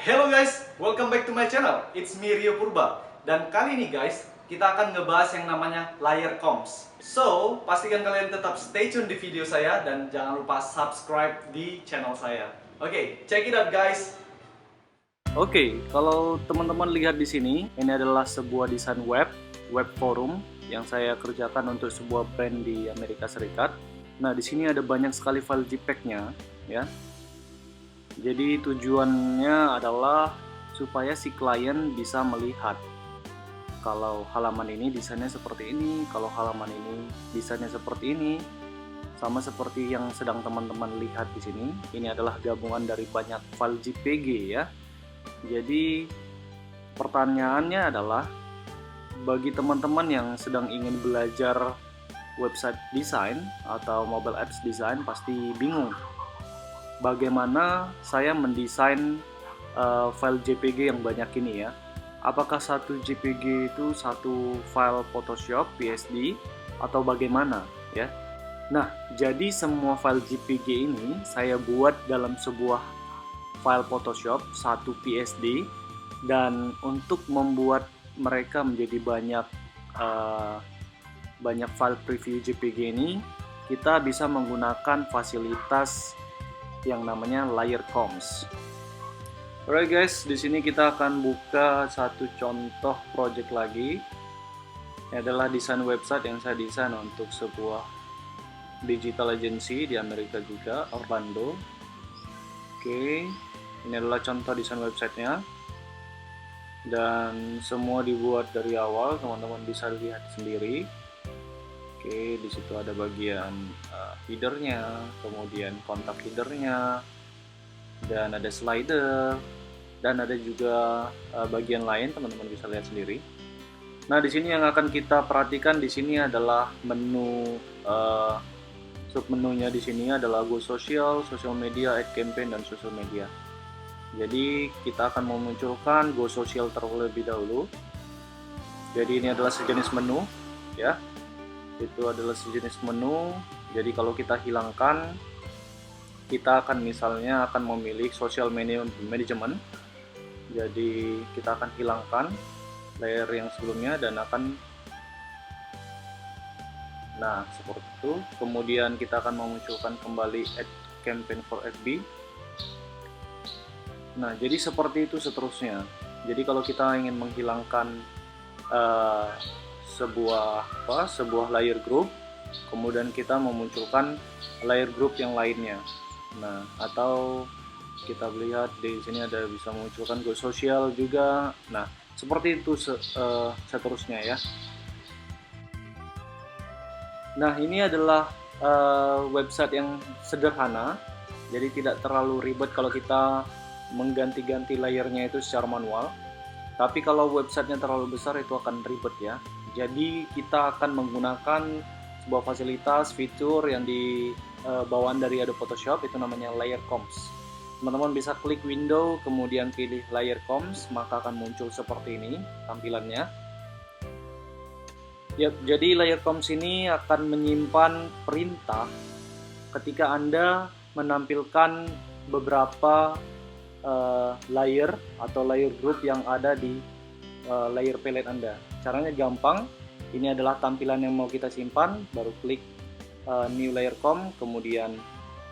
Hello guys, welcome back to my channel. It's me Rio Purba. Dan kali ini guys, kita akan ngebahas yang namanya layer comms. So, pastikan kalian tetap stay tune di video saya dan jangan lupa subscribe di channel saya. Oke, check it out guys. Oke, kalau teman-teman lihat di sini, ini adalah sebuah desain web forum yang saya kerjakan untuk sebuah brand di Amerika Serikat. Nah, di sini ada banyak sekali file JPEG-nya, ya. Jadi tujuannya adalah supaya si klien bisa melihat kalau halaman ini desainnya seperti ini, kalau halaman ini desainnya seperti ini, sama seperti yang sedang teman-teman lihat di sini. Ini adalah gabungan dari banyak file JPG ya. Jadi pertanyaannya adalah bagi teman-teman yang sedang ingin belajar website design atau mobile apps design pasti bingung. Bagaimana saya mendesain file JPG yang banyak ini ya? Apakah satu JPG itu satu file Photoshop PSD atau bagaimana ya? Nah, jadi semua file JPG ini saya buat dalam sebuah file Photoshop satu PSD, dan untuk membuat mereka menjadi banyak file preview JPG ini, kita bisa menggunakan fasilitas yang namanya layer comms. Alright guys, di sini kita akan buka satu contoh project lagi. Ini adalah desain website yang saya desain untuk sebuah digital agency di Amerika juga, Orlando. Oke, ini adalah contoh desain websitenya. Dan semua dibuat dari awal, teman-teman bisa lihat sendiri. Oke, di situ ada bagian headernya, kemudian kontak headernya, dan ada slider, dan ada juga bagian lain, teman-teman bisa lihat sendiri. Nah, di sini yang akan kita perhatikan di sini adalah menu, submenunya di sini adalah Go Social, Social Media, Add Campaign, dan Social Media. Jadi kita akan memunculkan Go Social terlebih dahulu. Jadi ini adalah sejenis menu, ya. Itu adalah sejenis menu. Jadi kalau kita hilangkan, kita akan misalnya memilih social management. Jadi kita akan hilangkan layer yang sebelumnya dan nah seperti itu. Kemudian kita akan memunculkan kembali add campaign for FB. Nah, jadi seperti itu seterusnya. Jadi kalau kita ingin menghilangkan sebuah layer group, kemudian kita memunculkan layer group yang lainnya. Nah, atau kita lihat di sini ada bisa memunculkan Go Social juga. Nah, seperti itu seterusnya ya. Nah, ini adalah website yang sederhana, jadi tidak terlalu ribet kalau kita mengganti-ganti layernya itu secara manual. Tapi kalau websitenya terlalu besar itu akan ribet ya. Jadi kita akan menggunakan sebuah fasilitas fitur yang bawaan dari Adobe Photoshop, itu namanya layer comms. Teman-teman bisa klik window kemudian pilih layer comms, maka akan muncul seperti ini tampilannya. Ya, jadi layer comms ini akan menyimpan perintah ketika Anda menampilkan beberapa layer atau layer group yang ada di layer palette Anda. Caranya gampang. Ini adalah tampilan yang mau kita simpan, baru klik new layer com, kemudian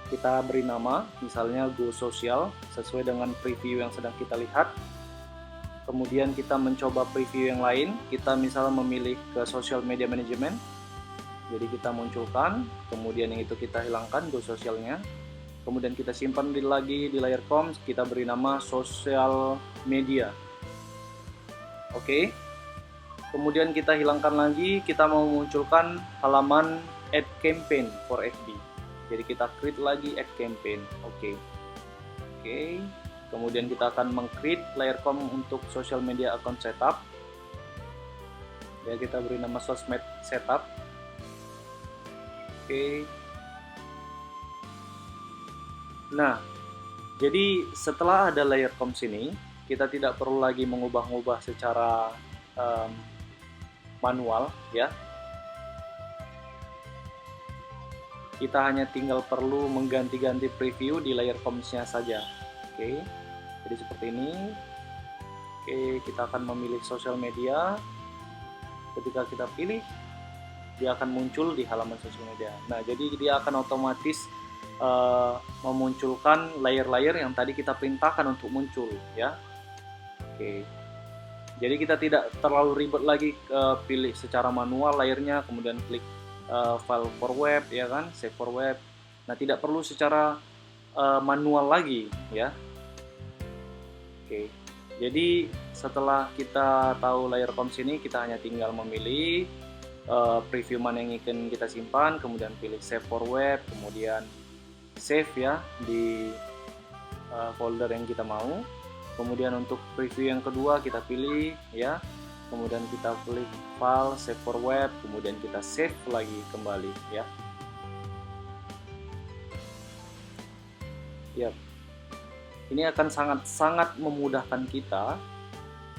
kita beri nama, misalnya Go Social, sesuai dengan preview yang sedang kita lihat. Kemudian kita mencoba preview yang lain, kita misalnya memilih ke social media management. Jadi kita munculkan, kemudian yang itu kita hilangkan Go Socialnya. Kemudian kita simpan lagi di layer comms, kita beri nama social media. Oke. Kemudian kita hilangkan lagi, kita mau memunculkan halaman add campaign for FB. Jadi kita create lagi add campaign. Oke. Kemudian kita akan meng-create layer com untuk social media account setup. Ya, kita beri nama sosmed setup. Oke. Nah, jadi setelah ada layer comms ini, kita tidak perlu lagi mengubah-ubah secara manual ya. Kita hanya tinggal perlu mengganti-ganti preview di layer comms-nya saja. Oke. Jadi seperti ini. Oke, kita akan memilih sosial media. Ketika kita pilih, dia akan muncul di halaman sosial media. Nah, jadi dia akan otomatis memunculkan layer-layer yang tadi kita perintahkan untuk muncul, ya. Oke. Jadi kita tidak terlalu ribet lagi pilih secara manual layernya, kemudian klik file for web, ya kan, save for web. Nah, tidak perlu secara manual lagi, ya. Oke. Jadi setelah kita tahu layer comps ini, kita hanya tinggal memilih preview mana yang ingin kita simpan, kemudian pilih save for web, kemudian save ya di folder yang kita mau. Kemudian untuk preview yang kedua kita pilih ya, kemudian kita klik file save for web, kemudian kita save lagi kembali ya. Yap. Ini akan sangat memudahkan kita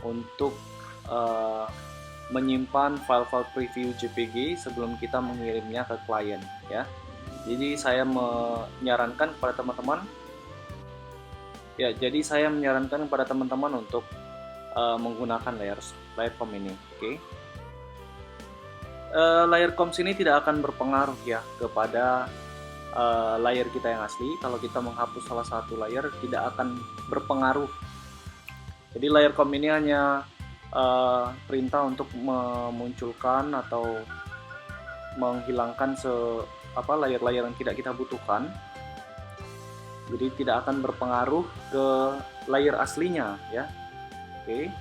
untuk menyimpan file-file preview JPG sebelum kita mengirimnya ke klien ya. Jadi saya menyarankan kepada teman-teman untuk menggunakan layer comp ini. Oke. Layer comps ini tidak akan berpengaruh ya kepada layer kita yang asli. Kalau kita menghapus salah satu layer, tidak akan berpengaruh. Jadi layer comp ini hanya perintah untuk memunculkan atau menghilangkan layer-layer yang tidak kita butuhkan. Jadi tidak akan berpengaruh ke layer aslinya ya. Oke.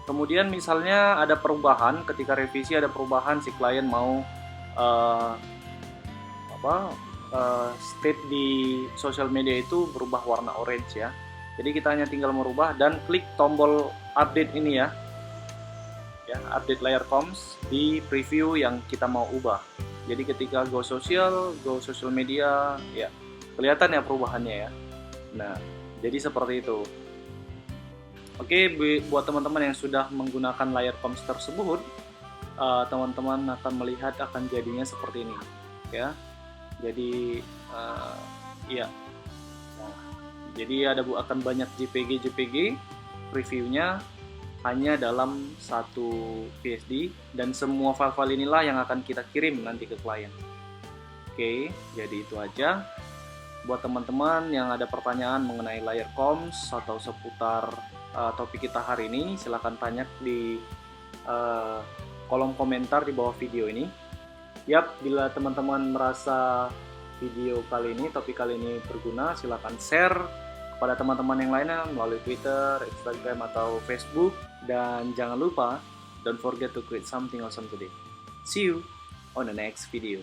Kemudian misalnya ada perubahan, ketika revisi ada perubahan, si klien mau state di sosial media itu berubah warna orange ya. Jadi kita hanya tinggal merubah dan klik tombol update ini ya. Update layer comps di preview yang kita mau ubah. Jadi ketika go social media ya, kelihatan ya perubahannya ya. Nah, jadi seperti itu. Oke, buat teman-teman yang sudah menggunakan layer comps tersebut, teman-teman akan melihat akan jadinya seperti ini ya. Jadi jadi akan banyak JPG previewnya hanya dalam satu PSD, dan semua file-file inilah yang akan kita kirim nanti ke klien. Oke, jadi itu aja. Buat teman-teman yang ada pertanyaan mengenai layer comps atau seputar topik kita hari ini, silahkan tanya di kolom komentar di bawah video ini. Yap, bila teman-teman merasa video kali ini, topik kali ini berguna, silahkan share kepada teman-teman yang lainnya melalui Twitter, Instagram, atau Facebook. Dan jangan lupa, don't forget to create something awesome today. See you on the next video.